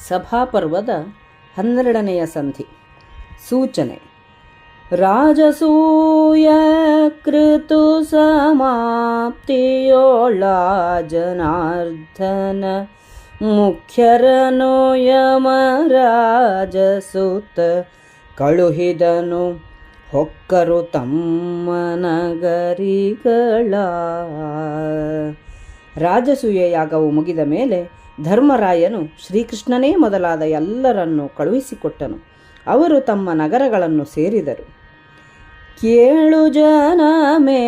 ಸಭಾಪರ್ವದ 12ನೆಯ ಸಂಧಿ. ಸೂಚನೆ. ರಾಜಸೂಯ ಕೃತು ಸಮಾಪ್ತಿಯೋಳ ಜನಾರ್ದನ ಮುಖ್ಯರನು ಯಮರಾಜಸುತ ಕಳುಹಿದನು ಹೊಕ್ಕರು ತಮ್ಮ ನಗರಿಗಳ. ರಾಜಸೂಯ ಯಾಗವು ಮುಗಿದ ಮೇಲೆ ಧರ್ಮರಾಯನು ಶ್ರೀಕೃಷ್ಣನೇ ಮೊದಲಾದ ಎಲ್ಲರನ್ನೂ ಕಳುಹಿಸಿಕೊಟ್ಟನು. ಅವರು ತಮ್ಮ ನಗರಗಳನ್ನು ಸೇರಿದರು. ಕೇಳು ಜನಮೇ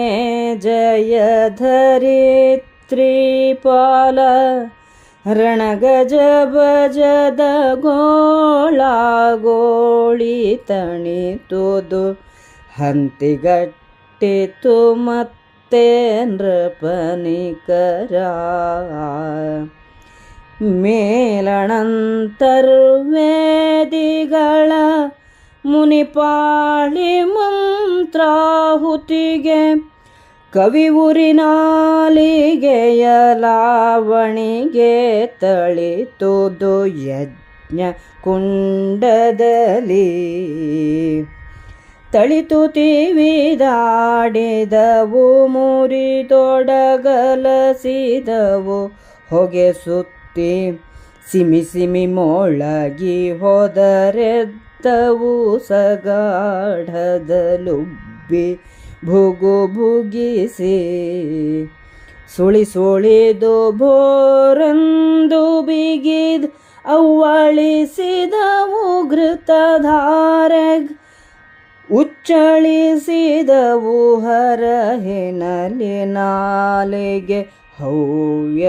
ಜಯಧರಿತ್ರಿಪಾಲ ರಣಗಜ ಭಜದ ಗೋಳಾಗೋಳಿ ತಣಿತುದು ಹಂತಿಗಟ್ಟಿತು ಮತ್ತೆ ನೃಪನಿಕರ. ಮೇಲಣಂತರ್ವೇದಿಗಳ ಮುನಿಪಾಳಿ ಮಂತ್ರಾಹುತಿಗೆ ಕವಿ ಉರಿನಾಲಿಗೆಯ ಲಾವಣಿಗೆ ತಳಿತುದು ಯಜ್ಞ ಕುಂಡದಲ್ಲಿ. ತಳಿತು ತಿವಿದಾಡಿದವು ಮುರಿದೊಡಗಲಸಿದವು ಹೊಗೆ ಸುತ್ತಿ ಸಿಮಿ ಸಿಮಿ ಮೊಳಗಿ ಹೋದರೆದ್ದವು ಸಗಾಢದಲುಬ್ಬಿ ಭುಗು ಭುಗಿಸಿ. ಸುಳಿ ಸುಳಿದು ಭೋರಂದು ಬಿಗಿದ್ ಅವ್ವಳಿಸಿದವು ಘೃತಧಾರೆಗ್ ಉಚ್ಚಳಿಸಿದವು ಹರಹಿನಲ್ಲಿ ನಾಲಿಗೆ ಹವ್ಯವಾಹನನ.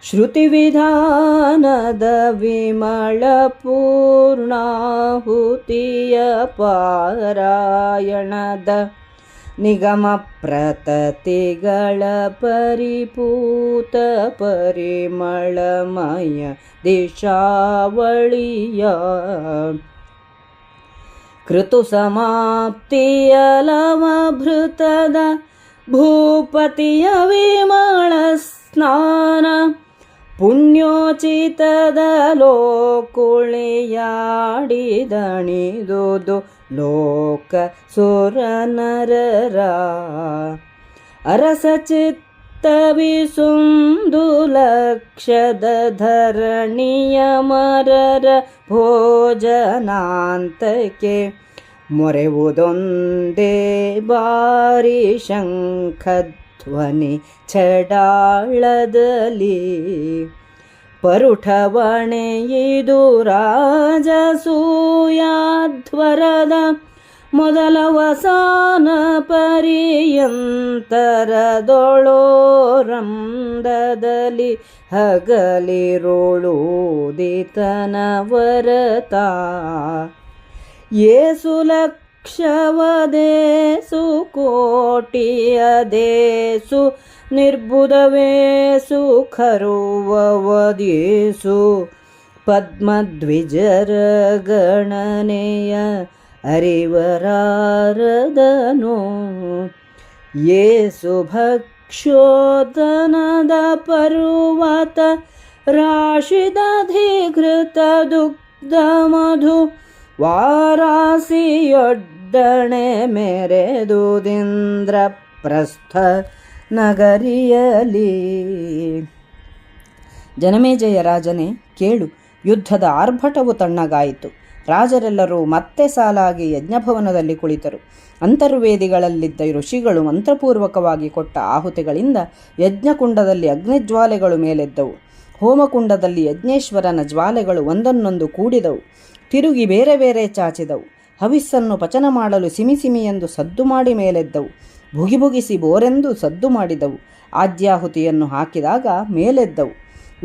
ಶ್ರುತಿ ವಿಧಾನದ ವಿಮಳ ಪೂರ್ಣಾಹುತಿಯ ಪಾರಾಯಣದ ನಿಗಮ ಪ್ರತತಿಗಳ ಪರಿಪೂತ ಪರಿಮಳಮಯ ದಿಶಾವಳಿಯ. ಕೃತು ಸಮಾಪ್ತಿಯ ಲವಭೃತದ ಭೂಪತಿಯ ವಿಮಳ ಸ್ನಾನ ಪುಣ್ಯೋಚಿತದ ಲೋಕುಳಿಯಾಡಿದಣಿದುದು ಲೋಕ ಸುರನರರ. ಅರಸ ಚಿತ್ತವಿಸುಂದು ಲಕ್ಷದ ಧರಣಿಯ ಮರರ ಭೋಜನಾಂತಕ್ಕೆ ಮೊರೆವುದೊಂದೇ ಬಾರಿ ಶಂಖಧ್ವನಿ ಛಡಾಳದಲ್ಲಿ. ಪರುಠವಣೆಯಿದು ರಾಜಸೂಯಾಧ್ವರದ ಮೊದಲವಸಾನ ಪರ್ಯಂತರದೊಳೋರಂದದಲ್ಲಿ ಹಗಲಿರುಳುದಿತನ ವರತ. ಏಸು ಲಕ್ಷವದೇಸು ಕೋಟಿಯದೇಸು ನಿರ್ಬುಧವೇಸು ಖರುವವದೇಸು ಪದ್ಮದ್ವಿಜರ ಗಣನೆಯ ಅರಿವರಾರದನು. ಏಸು ಭಕ್ಷೋದನದ ಪರ್ವತ ರಾಶಿದಧಿಘೃತ ದುಗ್ಧ ಮಧು ವಾರಾಸಿಯೊಡ್ಡಣೆ ಮೆರೆದುದಿಂದ್ರ ಪ್ರಸ್ಥ ನಗರಿಯಲಿ. ಜನಮೇಜಯ ರಾಜನೇ ಕೇಳು, ಯುದ್ಧದ ಆರ್ಭಟವು ತಣ್ಣಗಾಯಿತು. ರಾಜರೆಲ್ಲರೂ ಮತ್ತೆ ಸಾಲಾಗಿ ಯಜ್ಞಭವನದಲ್ಲಿ ಕುಳಿತರು. ಅಂತರ್ವೇದಿಗಳಲ್ಲಿದ್ದ ಋಷಿಗಳು ಮಂತ್ರಪೂರ್ವಕವಾಗಿ ಕೊಟ್ಟ ಆಹುತಿಗಳಿಂದ ಯಜ್ಞಕುಂಡದಲ್ಲಿ ಅಗ್ನಿಜ್ವಾಲೆಗಳು ಮೇಲೆದ್ದವು. ಹೋಮಕುಂಡದಲ್ಲಿ ಯಜ್ಞೇಶ್ವರನ ಜ್ವಾಲೆಗಳು ಒಂದನ್ನೊಂದು ಕೂಡಿದವು, ತಿರುಗಿ ಬೇರೆ ಬೇರೆ ಚಾಚಿದವು. ಹವಿಸ್ಸನ್ನು ಪಚನ ಮಾಡಲು ಸಿಮಿ ಸಿಮಿ ಎಂದು ಸದ್ದು ಮಾಡಿ ಮೇಲೆದ್ದವು. ಭುಗಿ ಭುಗಿಸಿ ಬೋರೆಂದು ಸದ್ದು ಮಾಡಿದವು. ಆದ್ಯಾಹುತಿಯನ್ನು ಹಾಕಿದಾಗ ಮೇಲೆದ್ದವು.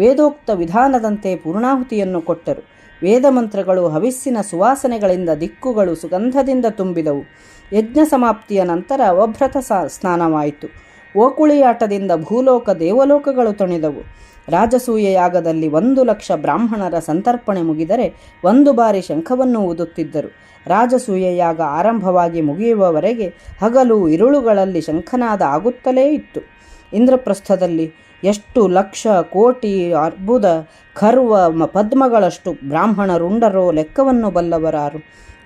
ವೇದೋಕ್ತ ವಿಧಾನದಂತೆ ಪೂರ್ಣಾಹುತಿಯನ್ನು ಕೊಟ್ಟರು. ವೇದಮಂತ್ರಗಳು ಹವಿಸ್ಸಿನ ಸುವಾಸನೆಗಳಿಂದ ದಿಕ್ಕುಗಳು ಸುಗಂಧದಿಂದ ತುಂಬಿದವು. ಯಜ್ಞ ಸಮಾಪ್ತಿಯ ನಂತರ ಅವಭೃತ ಸ್ನಾನವಾಯಿತು. ಓಕುಳಿಯಾಟದಿಂದ ಭೂಲೋಕ ದೇವಲೋಕಗಳು ತಣಿದವು. ರಾಜಸೂಯ ಯಾಗದಲ್ಲಿ 1,00,000 ಬ್ರಾಹ್ಮಣರ ಸಂತರ್ಪಣೆ ಮುಗಿದರೆ 1 ಬಾರಿ ಶಂಖವನ್ನು ಊದುತ್ತಿದ್ದರು. ರಾಜಸೂಯ ಯಾಗ ಆರಂಭವಾಗಿ ಮುಗಿಯುವವರೆಗೆ ಹಗಲು ಇರುಳುಗಳಲ್ಲಿ ಶಂಖನಾದ ಆಗುತ್ತಲೇ ಇತ್ತು. ಇಂದ್ರಪ್ರಸ್ಥದಲ್ಲಿ ಎಷ್ಟು ಲಕ್ಷ ಕೋಟಿ ಅರ್ಬುದ ಖರ್ವ ಪದ್ಮಗಳಷ್ಟು ಬ್ರಾಹ್ಮಣರುಂಡರೋ ಲೆಕ್ಕವನ್ನು ಬಲ್ಲವರಾರು.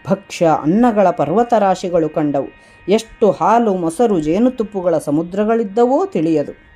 ಭಕ್ಷ್ಯ ಅನ್ನಗಳ ಪರ್ವತರಾಶಿಗಳು ಕಂಡವು. ಎಷ್ಟು ಹಾಲು ಮೊಸರು ಜೇನುತುಪ್ಪುಗಳ ಸಮುದ್ರಗಳಿದ್ದವೋ ತಿಳಿಯದು.